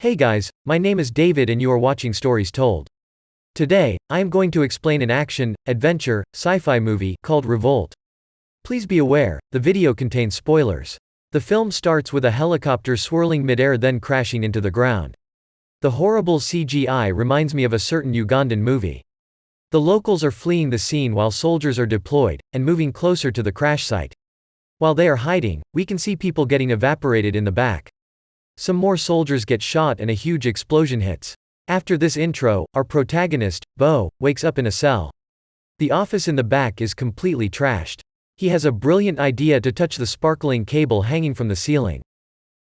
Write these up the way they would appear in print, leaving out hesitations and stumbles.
Hey guys, my name is David and you are watching Stories Told. Today, I am going to explain an action, adventure, sci-fi movie called Revolt. Please be aware, the video contains spoilers. The film starts with a helicopter swirling midair then crashing into the ground. The horrible CGI reminds me of a certain Ugandan movie. The locals are fleeing the scene while soldiers are deployed, and moving closer to the crash site. While they are hiding, we can see people getting evaporated in the back. Some more soldiers get shot and a huge explosion hits. After this intro, our protagonist, Bo, wakes up in a cell. The office in the back is completely trashed. He has a brilliant idea to touch the sparkling cable hanging from the ceiling.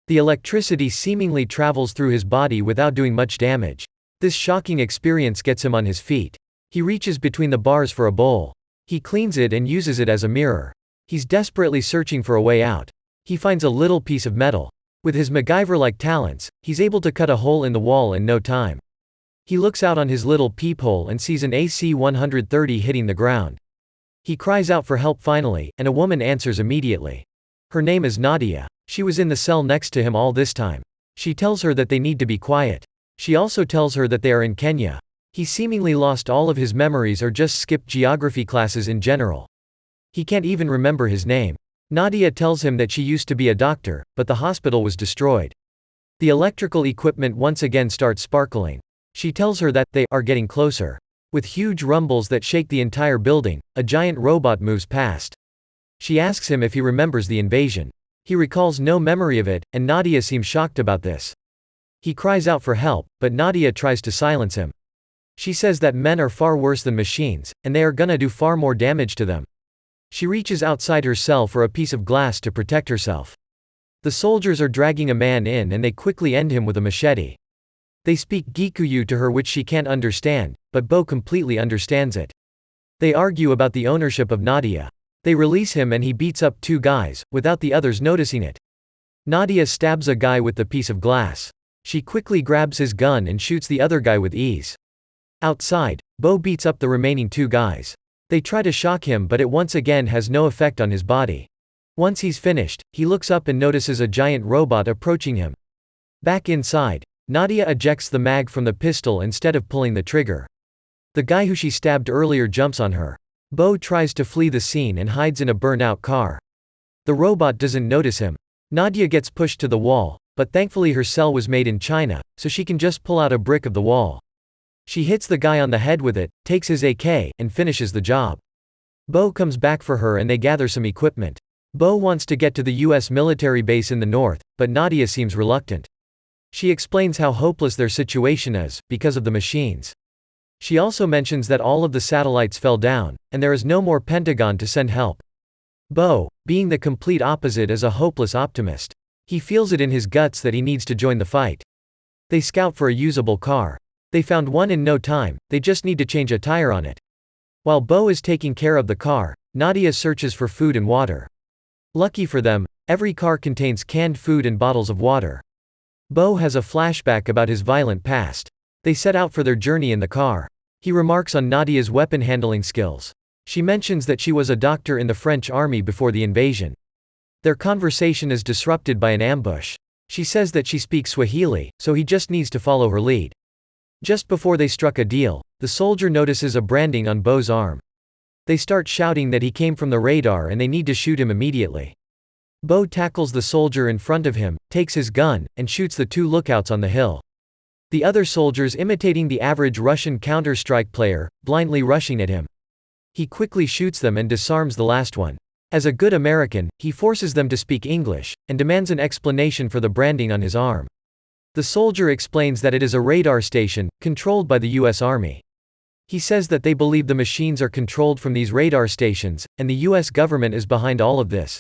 The electricity seemingly travels through his body without doing much damage. This shocking experience gets him on his feet. He reaches between the bars for a bowl. He cleans it and uses it as a mirror. He's desperately searching for a way out. He finds a little piece of metal. With his MacGyver-like talents, he's able to cut a hole in the wall in no time. He looks out on his little peephole and sees an AC-130 hitting the ground. He cries out for help finally, and a woman answers immediately. Her name is Nadia. She was in the cell next to him all this time. She tells her that they need to be quiet. She also tells her that they are in Kenya. He seemingly lost all of his memories or just skipped geography classes in general. He can't even remember his name. Nadia tells him that she used to be a doctor, but the hospital was destroyed. The electrical equipment once again starts sparkling. She tells her that they are getting closer. With huge rumbles that shake the entire building, a giant robot moves past. She asks him if he remembers the invasion. He recalls no memory of it, and Nadia seems shocked about this. He cries out for help, but Nadia tries to silence him. She says that men are far worse than machines, and they are gonna do far more damage to them. She reaches outside her cell for a piece of glass to protect herself. The soldiers are dragging a man in and they quickly end him with a machete. They speak Gikuyu to her which she can't understand, but Bo completely understands it. They argue about the ownership of Nadia. They release him and he beats up two guys, without the others noticing it. Nadia stabs a guy with the piece of glass. She quickly grabs his gun and shoots the other guy with ease. Outside, Bo beats up the remaining two guys. They try to shock him but it once again has no effect on his body. Once he's finished, he looks up and notices a giant robot approaching him. Back inside, Nadia ejects the mag from the pistol instead of pulling the trigger. The guy who she stabbed earlier jumps on her. Bo tries to flee the scene and hides in a burnt-out car. The robot doesn't notice him. Nadia gets pushed to the wall, but thankfully her cell was made in China, so she can just pull out a brick of the wall. She hits the guy on the head with it, takes his AK, and finishes the job. Bo comes back for her and they gather some equipment. Bo wants to get to the US military base in the north, but Nadia seems reluctant. She explains how hopeless their situation is, because of the machines. She also mentions that all of the satellites fell down, and there is no more Pentagon to send help. Bo, being the complete opposite, is a hopeless optimist. He feels it in his guts that he needs to join the fight. They scout for a usable car. They found one in no time, they just need to change a tire on it. While Bo is taking care of the car, Nadia searches for food and water. Lucky for them, every car contains canned food and bottles of water. Bo has a flashback about his violent past. They set out for their journey in the car. He remarks on Nadia's weapon handling skills. She mentions that she was a doctor in the French army before the invasion. Their conversation is disrupted by an ambush. She says that she speaks Swahili, so he just needs to follow her lead. Just before they struck a deal, the soldier notices a branding on Bo's arm. They start shouting that he came from the radar and they need to shoot him immediately. Bo tackles the soldier in front of him, takes his gun, and shoots the two lookouts on the hill. The other soldiers, imitating the average Russian Counter-Strike player, blindly rushing at him. He quickly shoots them and disarms the last one. As a good American, he forces them to speak English, and demands an explanation for the branding on his arm. The soldier explains that it is a radar station, controlled by the US Army. He says that they believe the machines are controlled from these radar stations, and the US government is behind all of this.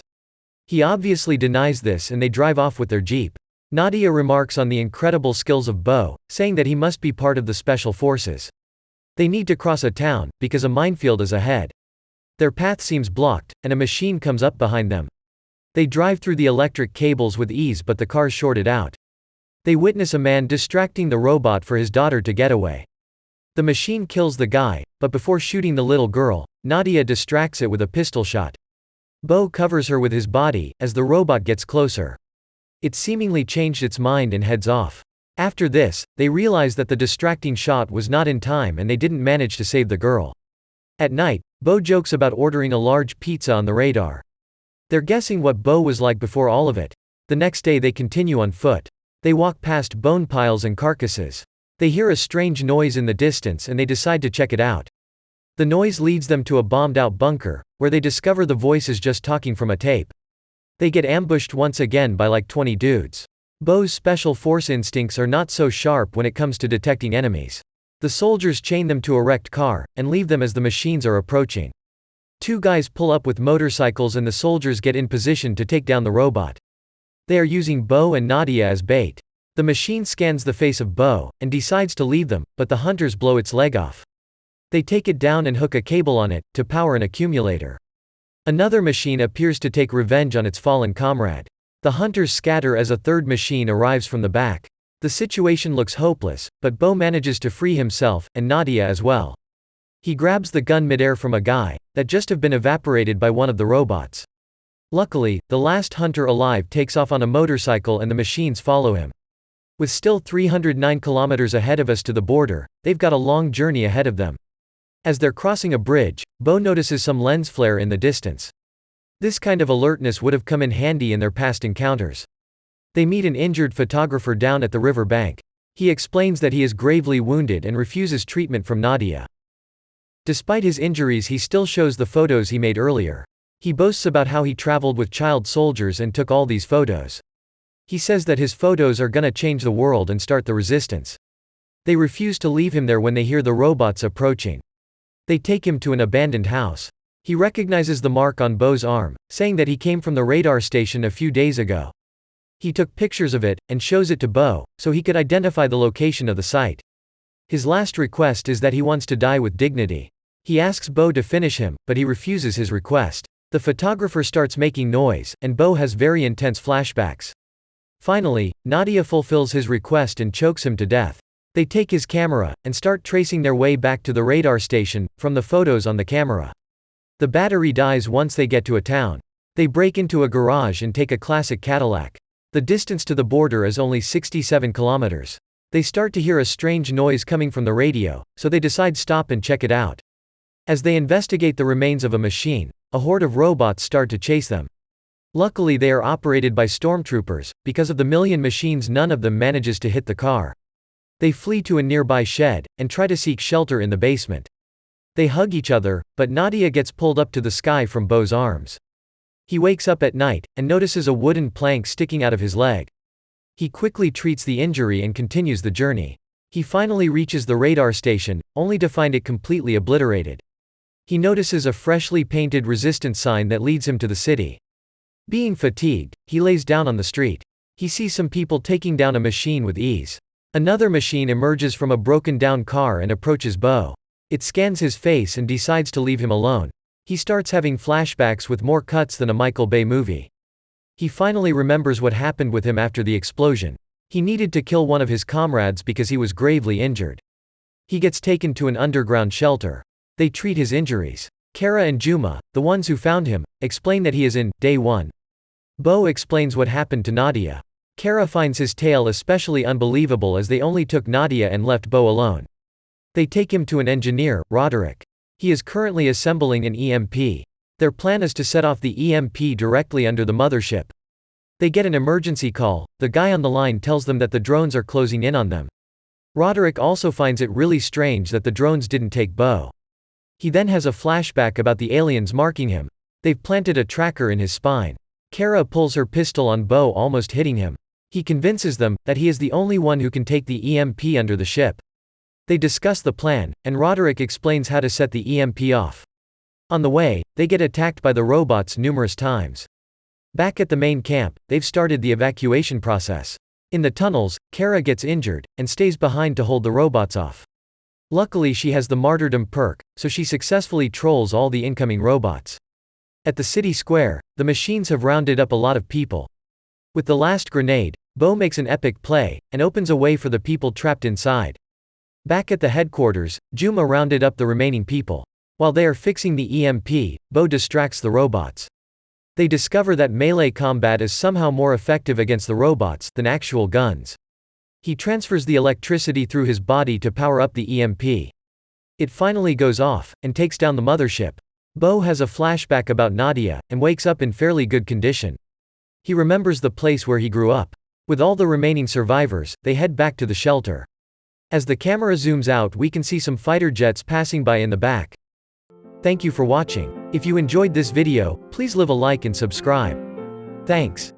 He obviously denies this and they drive off with their jeep. Nadia remarks on the incredible skills of Bo, saying that he must be part of the special forces. They need to cross a town, because a minefield is ahead. Their path seems blocked, and a machine comes up behind them. They drive through the electric cables with ease but the car's shorted out. They witness a man distracting the robot for his daughter to get away. The machine kills the guy, but before shooting the little girl, Nadia distracts it with a pistol shot. Bo covers her with his body, as the robot gets closer. It seemingly changed its mind and heads off. After this, they realize that the distracting shot was not in time and they didn't manage to save the girl. At night, Bo jokes about ordering a large pizza on the radar. They're guessing what Bo was like before all of it. The next day they continue on foot. They walk past bone piles and carcasses. They hear a strange noise in the distance and they decide to check it out. The noise leads them to a bombed-out bunker, where they discover the voice is just talking from a tape. They get ambushed once again by like 20 dudes. Bo's special force instincts are not so sharp when it comes to detecting enemies. The soldiers chain them to a wrecked car, and leave them as the machines are approaching. Two guys pull up with motorcycles and the soldiers get in position to take down the robot. They are using Bo and Nadia as bait. The machine scans the face of Bo, and decides to leave them, but the hunters blow its leg off. They take it down and hook a cable on it, to power an accumulator. Another machine appears to take revenge on its fallen comrade. The hunters scatter as a third machine arrives from the back. The situation looks hopeless, but Bo manages to free himself, and Nadia as well. He grabs the gun midair from a guy that just have been evaporated by one of the robots. Luckily, the last hunter alive takes off on a motorcycle and the machines follow him. With still 309 kilometers ahead of us to the border, they've got a long journey ahead of them. As they're crossing a bridge, Bo notices some lens flare in the distance. This kind of alertness would have come in handy in their past encounters. They meet an injured photographer down at the river bank. He explains that he is gravely wounded and refuses treatment from Nadia. Despite his injuries, he still shows the photos he made earlier. He boasts about how he traveled with child soldiers and took all these photos. He says that his photos are gonna change the world and start the resistance. They refuse to leave him there when they hear the robots approaching. They take him to an abandoned house. He recognizes the mark on Bo's arm, saying that he came from the radar station a few days ago. He took pictures of it, and shows it to Bo, so he could identify the location of the site. His last request is that he wants to die with dignity. He asks Bo to finish him, but he refuses his request. The photographer starts making noise, and Bo has very intense flashbacks. Finally, Nadia fulfills his request and chokes him to death. They take his camera, and start tracing their way back to the radar station, from the photos on the camera. The battery dies once they get to a town. They break into a garage and take a classic Cadillac. The distance to the border is only 67 kilometers. They start to hear a strange noise coming from the radio, so they decide stop and check it out. As they investigate the remains of a machine, a horde of robots start to chase them. Luckily they are operated by stormtroopers. Because of the million machines, none of them manages to hit the car. They flee to a nearby shed, and try to seek shelter in the basement. They hug each other, but Nadia gets pulled up to the sky from Bo's arms. He wakes up at night, and notices a wooden plank sticking out of his leg. He quickly treats the injury and continues the journey. He finally reaches the radar station, only to find it completely obliterated. He notices a freshly painted resistance sign that leads him to the city. Being fatigued, he lays down on the street. He sees some people taking down a machine with ease. Another machine emerges from a broken-down car and approaches Bo. It scans his face and decides to leave him alone. He starts having flashbacks with more cuts than a Michael Bay movie. He finally remembers what happened with him after the explosion. He needed to kill one of his comrades because he was gravely injured. He gets taken to an underground shelter. They treat his injuries. Kara and Juma, the ones who found him, explain that he is in Day 1. Bo explains what happened to Nadia. Kara finds his tale especially unbelievable as they only took Nadia and left Bo alone. They take him to an engineer, Roderick. He is currently assembling an EMP. Their plan is to set off the EMP directly under the mothership. They get an emergency call. The guy on the line tells them that the drones are closing in on them. Roderick also finds it really strange that the drones didn't take Bo. He then has a flashback about the aliens marking him. They've planted a tracker in his spine. Kara pulls her pistol on Bo, almost hitting him. He convinces them that he is the only one who can take the EMP under the ship. They discuss the plan, and Roderick explains how to set the EMP off. On the way, they get attacked by the robots numerous times. Back at the main camp, they've started the evacuation process. In the tunnels, Kara gets injured, and stays behind to hold the robots off. Luckily she has the martyrdom perk, so she successfully trolls all the incoming robots. At the city square, the machines have rounded up a lot of people. With the last grenade, Bo makes an epic play, and opens a way for the people trapped inside. Back at the headquarters, Juma rounded up the remaining people. While they are fixing the EMP, Bo distracts the robots. They discover that melee combat is somehow more effective against the robots than actual guns. He transfers the electricity through his body to power up the EMP. It finally goes off, and takes down the mothership. Bo has a flashback about Nadia, and wakes up in fairly good condition. He remembers the place where he grew up. With all the remaining survivors, they head back to the shelter. As the camera zooms out, we can see some fighter jets passing by in the back. Thank you for watching. If you enjoyed this video, please leave a like and subscribe. Thanks.